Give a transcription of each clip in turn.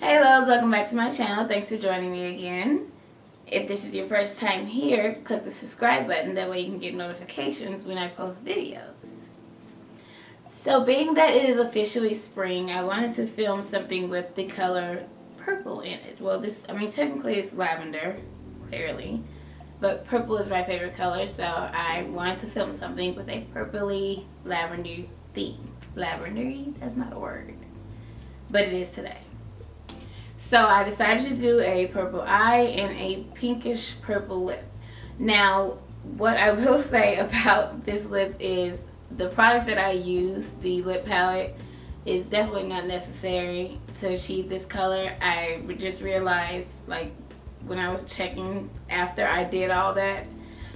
Hey loves, welcome back to my channel. Thanks for joining me again. If this is your first time here, click the subscribe button. That way you can get notifications when I post videos. So being that it is officially spring, I wanted to film something with the color purple in it. Well, technically it's lavender, clearly. But purple is my favorite color, so I wanted to film something with a purpley lavender theme. Lavendery? That's not a word. But it is today. So I decided to do a purple eye and a pinkish purple lip. Now, what I will say about this lip is the product that I use, the lip palette, is definitely not necessary to achieve this color. I just realized, like, when I was checking after I did all that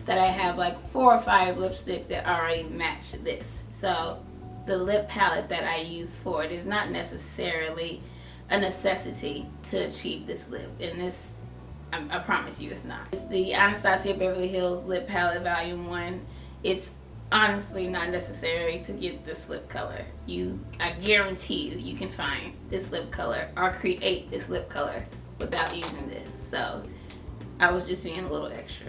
I have like 4 or 5 lipsticks that already match this. So the lip palette that I use for it is not necessarily a necessity to achieve this lip, and this I promise you it's not. It's the Anastasia Beverly Hills Lip Palette Volume 1. It's honestly not necessary to get this lip color. I guarantee you can find this lip color or create this lip color without using this. So I was just being a little extra.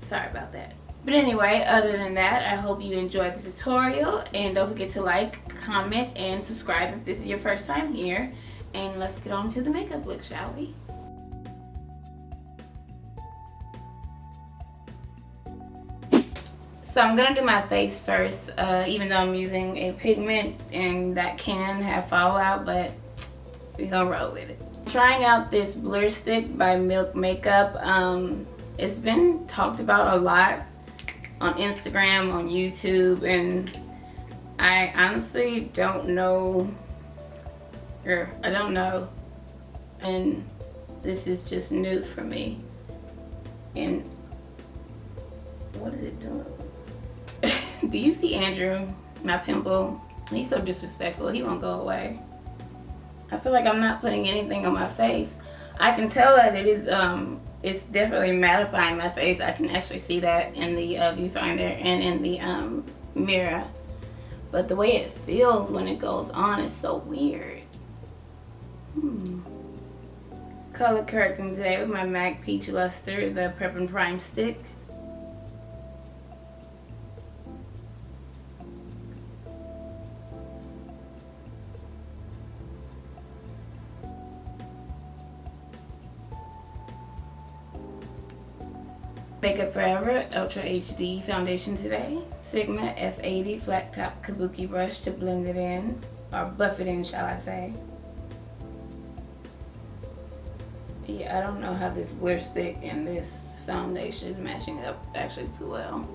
Sorry about that. But anyway, other than that, I hope you enjoyed the tutorial, and don't forget to like, comment, and subscribe if this is your first time here. And let's get on to the makeup look, shall we? So I'm gonna do my face first, even though I'm using a pigment and that can have fallout, but we're gonna roll with it. I'm trying out this Blur Stick by Milk Makeup. It's been talked about a lot on Instagram, on YouTube, and I honestly don't know. I don't know, and this is just new for me. And what is it doing? Do you see Andrew, my pimple? He's so disrespectful. He won't go away. I feel like I'm not putting anything on my face. I can tell that it is it's definitely mattifying my face. I can actually see that in the viewfinder and in the mirror, but the way it feels when it goes on is so weird. Color correcting today with my MAC Peach Luster, the Prep and Prime stick. Makeup Forever Ultra HD foundation today. Sigma F80 flat top kabuki brush to blend it in, or buff it in, shall I say. Yeah, I don't know how this Blur Stick and this foundation is matching up actually too well.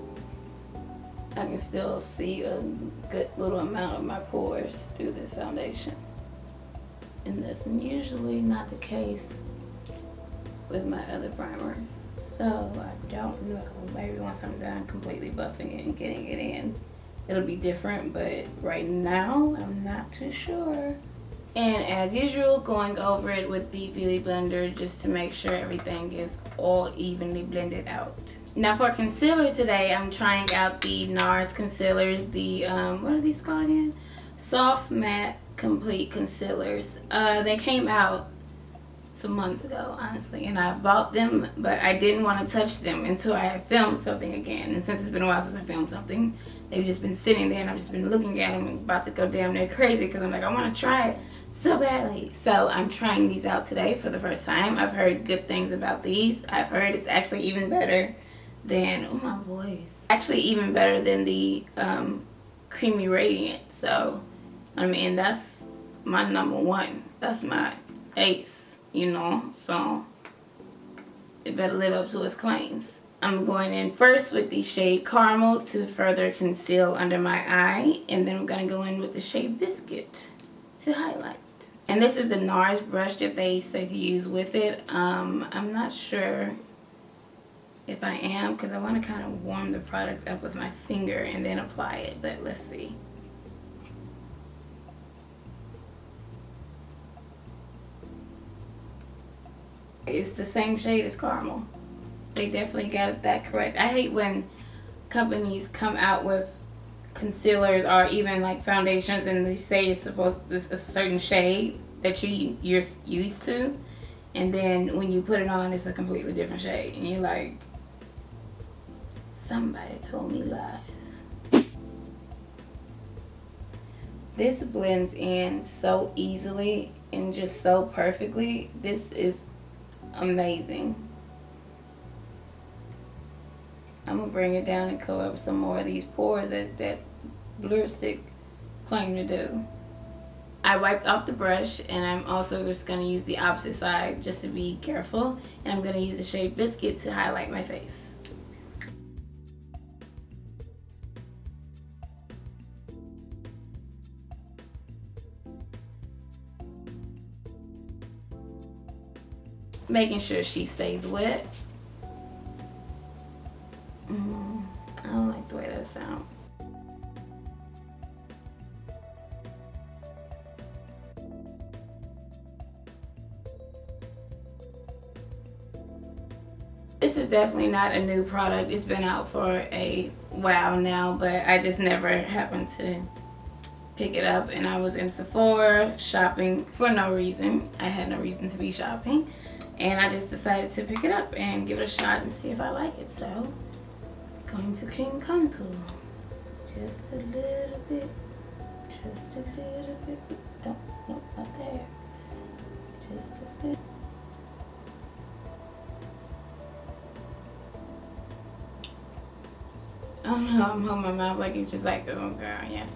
I can still see a good little amount of my pores through this foundation, and that's usually not the case with my other primers. So I don't know, maybe once I'm done completely buffing it and getting it in, it'll be different, but right now I'm not too sure. And as usual, going over it with the Beauty Blender just to make sure everything is all evenly blended out. Now for concealer today, I'm trying out the NARS concealers, the what are these called again? Soft Matte Complete Concealers. They came out some months ago, honestly, and I bought them, but I didn't want to touch them until I filmed something again. And since it's been a while since I filmed something, they've just been sitting there, and I've just been looking at them and about to go damn near crazy because I'm like, I want to try it so badly. So I'm trying these out today for the first time. I've heard good things about these. I've heard it's actually even better than, oh my voice, actually even better than the Creamy Radiant. So I mean, that's my #1. That's my ace. You know, so it better live up to its claims. I'm going in first with the shade Caramel to further conceal under my eye, and then I'm going to go in with the shade Biscuit to highlight. And this is the NARS brush that they say to use with it. I'm not sure if I am, because I want to kind of warm the product up with my finger and then apply it, but let's see. It's the same shade as Caramel. They definitely got it that correct. I hate when companies come out with concealers or even like foundations and they say it's supposed to be a certain shade that you're used to, and then when you put it on, it's a completely different shade, and you're like, somebody told me lies. This blends in so easily and just so perfectly. This is amazing. I'm gonna bring it down and cover up some more of these pores that blur stick claim to do. I wiped off the brush, and I'm also just gonna use the opposite side just to be careful, and I'm gonna use the shade Biscuit to highlight my face. Making sure she stays wet. I don't like the way that sounds. This is definitely not a new product. It's been out for a while now, but I just never happened to pick it up. And I was in Sephora shopping for no reason. I had no reason to be shopping. And I just decided to pick it up and give it a shot and see if I like it. So, going to clean contour. Just a little bit. Just a little bit. No, not there. Just a bit. I don't know, I'm holding my mouth like it's just like, oh girl, yes.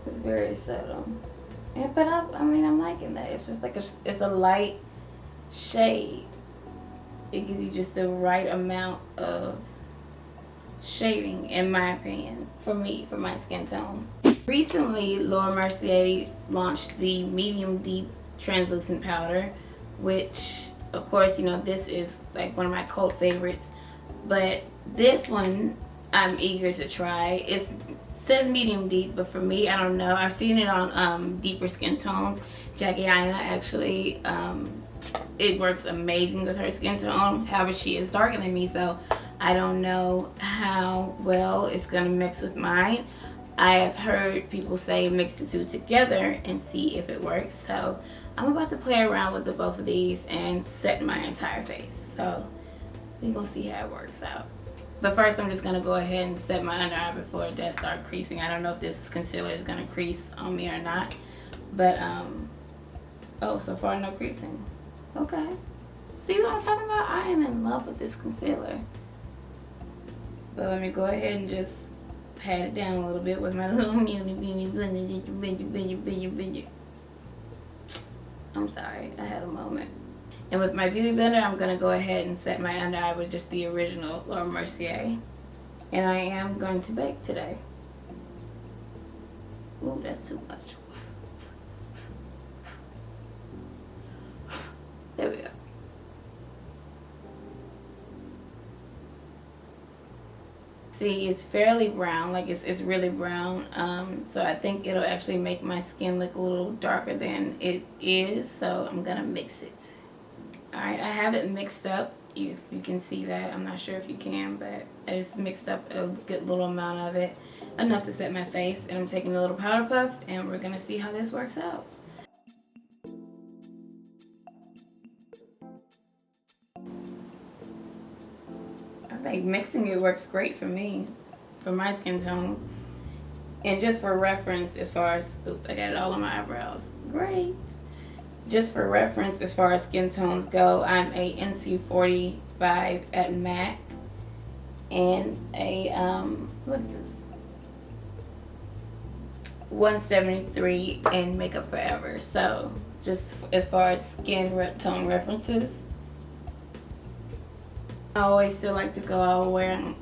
It's very subtle. Yeah, but I mean, I'm liking that. It's just like it's a light shade. It gives you just the right amount of shading, in my opinion, for me, for my skin tone. Recently, Laura Mercier launched the medium deep translucent powder, which, of course, you know, this is like one of my cult favorites. But this one, I'm eager to try. It says medium deep, but for me, I don't know. I've seen it on deeper skin tones. Jackie Aina actually, it works amazing with her skin tone. However, she is darker than me, so I don't know how well it's gonna mix with mine. I have heard people say mix the two together and see if it works. So I'm about to play around with both of these and set my entire face. So we're gonna see how it works out. But first, I'm just gonna go ahead and set my under eye before it does start creasing. I don't know if this concealer is gonna crease on me or not. But, oh, so far no creasing. Okay. See what I'm talking about? I am in love with this concealer. But let me go ahead and just pat it down a little bit with my little mini blender. I'm sorry, I had a moment. And with my beauty blender, I'm going to go ahead and set my under eye with just the original Laura Mercier. And I am going to bake today. Ooh, that's too much. There we go. See, it's fairly brown, like it's really brown. So I think it'll actually make my skin look a little darker than it is. So I'm going to mix it. Alright, I have it mixed up, if you can see that. I'm not sure if you can, but I just mixed up a good little amount of it. Enough to set my face, and I'm taking a little powder puff, and we're going to see how this works out. I think mixing it works great for me, for my skin tone. And just for reference, as far as, oops, I got it all on my eyebrows. Great. Just for reference, as far as skin tones go, I'm a NC45 at MAC and a, what is this? 173 in Makeup Forever. So, just as far as skin tone references, I always still like to go all around.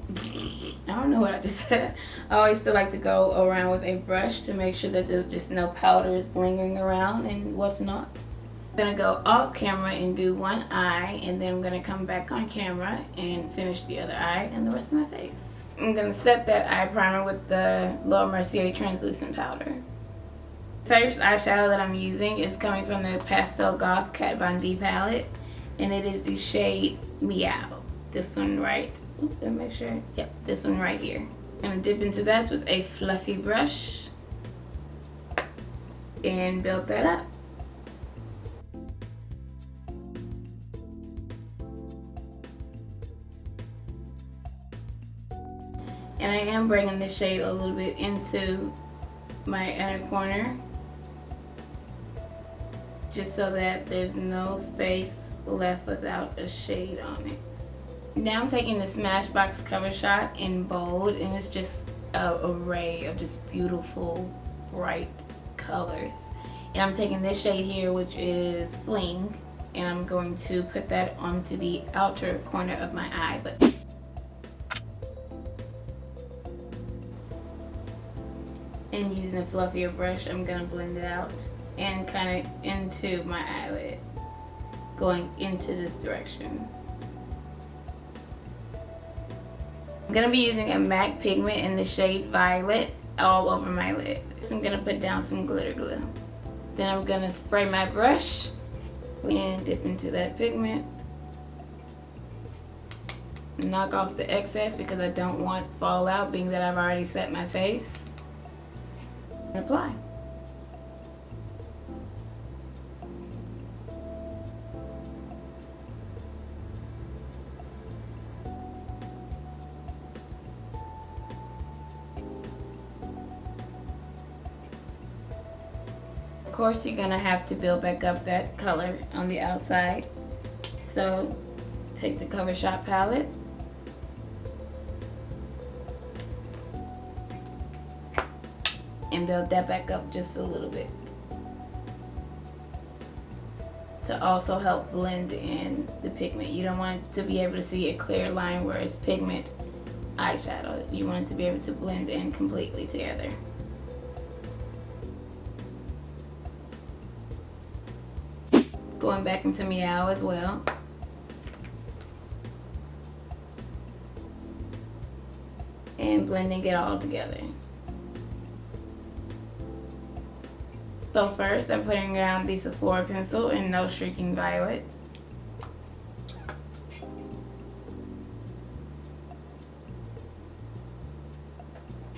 I don't know what I just said. I always still like to go around with a brush to make sure that there's just no powders lingering around and what's not. I'm gonna go off camera and do one eye, and then I'm gonna come back on camera and finish the other eye and the rest of my face. I'm gonna set that eye primer with the Laura Mercier translucent powder. First eyeshadow that I'm using is coming from the Pastel Goth Kat Von D palette, and it is the shade Meow. This one right, oops, let me make sure, yep, this one right here. I'm gonna dip into that with a fluffy brush. and build that up. And I am bringing the shade a little bit into my inner corner, just so that there's no space left without a shade on it. Now I'm taking the Smashbox Cover Shot in bold, and it's just an array of just beautiful, bright colors. And I'm taking this shade here, which is Fling, and I'm going to put that onto the outer corner of my eye. And using a fluffier brush, I'm gonna blend it out and kind of into my eyelid, going into this direction. I'm gonna be using a MAC pigment in the shade Violet all over my lid. So I'm gonna put down some glitter glue. Then I'm gonna spray my brush and dip into that pigment. Knock off the excess because I don't want fallout, being that I've already set my face. And apply. Of course, you're gonna have to build back up that color on the outside. So take the Cover Shot palette, and build that back up just a little bit to also help blend in the pigment. You don't want it to be able to see a clear line where it's pigment eyeshadow. You want it to be able to blend in completely together. Going back into Meow as well. And blending it all together. So first, I'm putting down the Sephora pencil in No Shrieking Violet.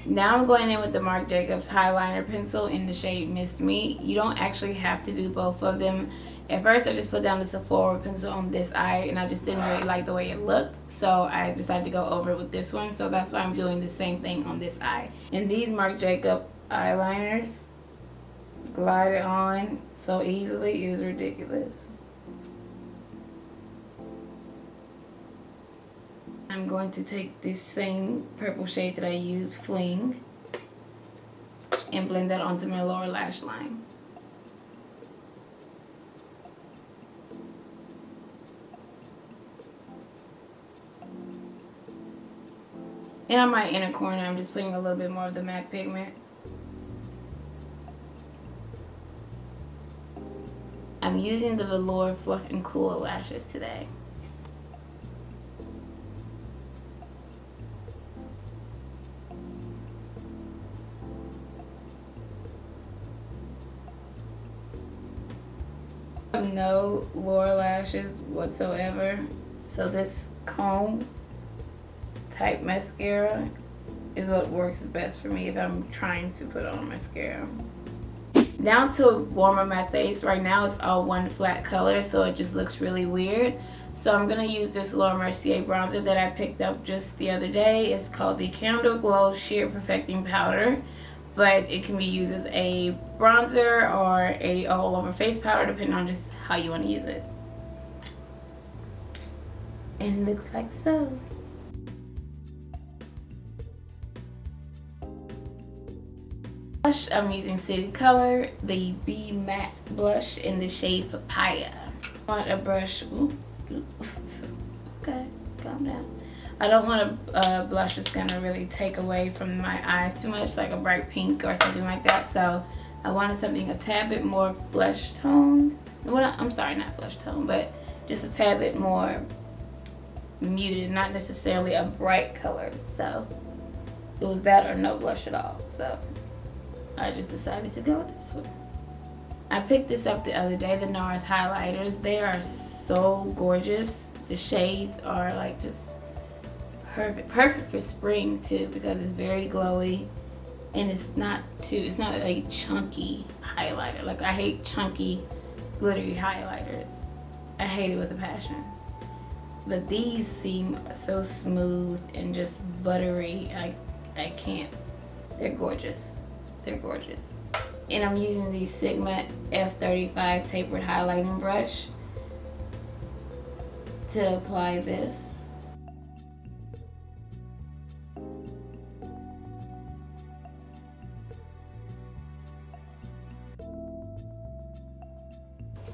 Now I'm going in with the Marc Jacobs Highliner pencil in the shade Mist Me. You don't actually have to do both of them. At first, I just put down the Sephora pencil on this eye, and I just didn't really like the way it looked, so I decided to go over it with this one. So that's why I'm doing the same thing on this eye. And these Marc Jacobs eyeliners glide it on so easily, it is ridiculous. I'm going to take this same purple shade that I used, Fling, and blend that onto my lower lash line. And on my inner corner, I'm just putting a little bit more of the MAC pigment. I'm using the Velour Fluff and Cool lashes today. I have no lower lashes whatsoever, so this comb type mascara is what works best for me if I'm trying to put on mascara. Now to warm up my face. Right now it's all one flat color, so it just looks really weird. So I'm going to use this Laura Mercier bronzer that I picked up just the other day. It's called the Candle Glow Sheer Perfecting Powder, but it can be used as a bronzer or a all over face powder depending on just how you want to use it. And it looks like so. Blush, I'm using City Color, the Be Matte blush in the shade Papaya. I want a brush, okay, calm down. I don't want a blush that's gonna really take away from my eyes too much, like a bright pink or something like that. So I wanted something a tad bit more flesh toned. Well, I'm sorry, not flesh tone, but just a tad bit more muted, not necessarily a bright color. So it was that or no blush at all. So I just decided to go with this one. I picked this up the other day, the NARS highlighters. They are so gorgeous. The shades are like just perfect for spring too, because it's very glowy and it's not a chunky highlighter. Like, I hate chunky, glittery highlighters. I hate it with a passion. But these seem so smooth and just buttery. I can't. They're gorgeous. They're gorgeous. And I'm using the Sigma F35 tapered highlighting brush to apply this.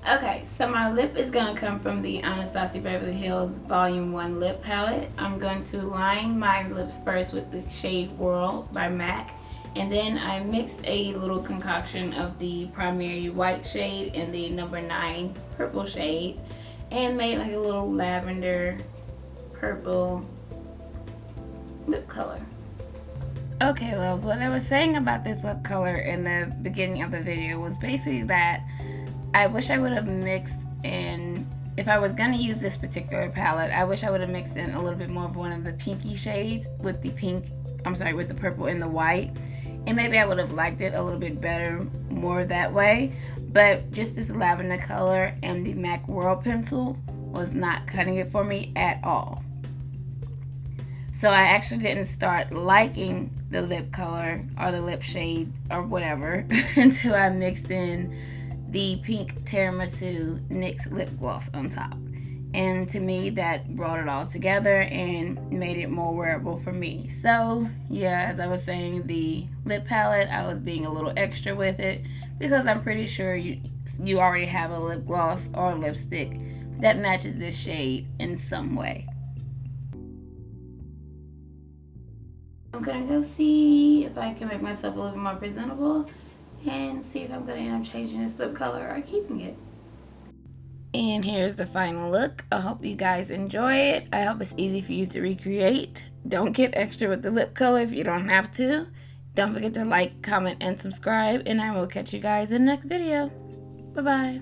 Okay, so my lip is going to come from the Anastasia Beverly Hills Volume 1 lip palette. I'm going to line my lips first with the shade Whirl by MAC. And then I mixed a little concoction of the primary white shade and the number 9 purple shade. And made like a little lavender purple lip color. Okay, loves, what I was saying about this lip color in the beginning of the video was basically that I wish I would have mixed in, if I was going to use this particular palette, I wish I would have mixed in a little bit more of one of the pinky shades with the with the purple and the white. And maybe I would have liked it a little bit better, more that way. But just this lavender color and the MAC Whirl pencil was not cutting it for me at all. So I actually didn't start liking the lip color or the lip shade or whatever until I mixed in the pink tiramisu NYX lip gloss on top. And to me, that brought it all together and made it more wearable for me. So yeah, as I was saying, the lip palette, I was being a little extra with it because I'm pretty sure you already have a lip gloss or a lipstick that matches this shade in some way. I'm gonna go see if I can make myself a little bit more presentable and see if I'm gonna end up changing this lip color or keeping it. And here's the final look. I hope you guys enjoy it. I hope it's easy for you to recreate. Don't get extra with the lip color if you don't have to. Don't forget to like, comment, and subscribe, and I will catch you guys in the next video. Bye-bye.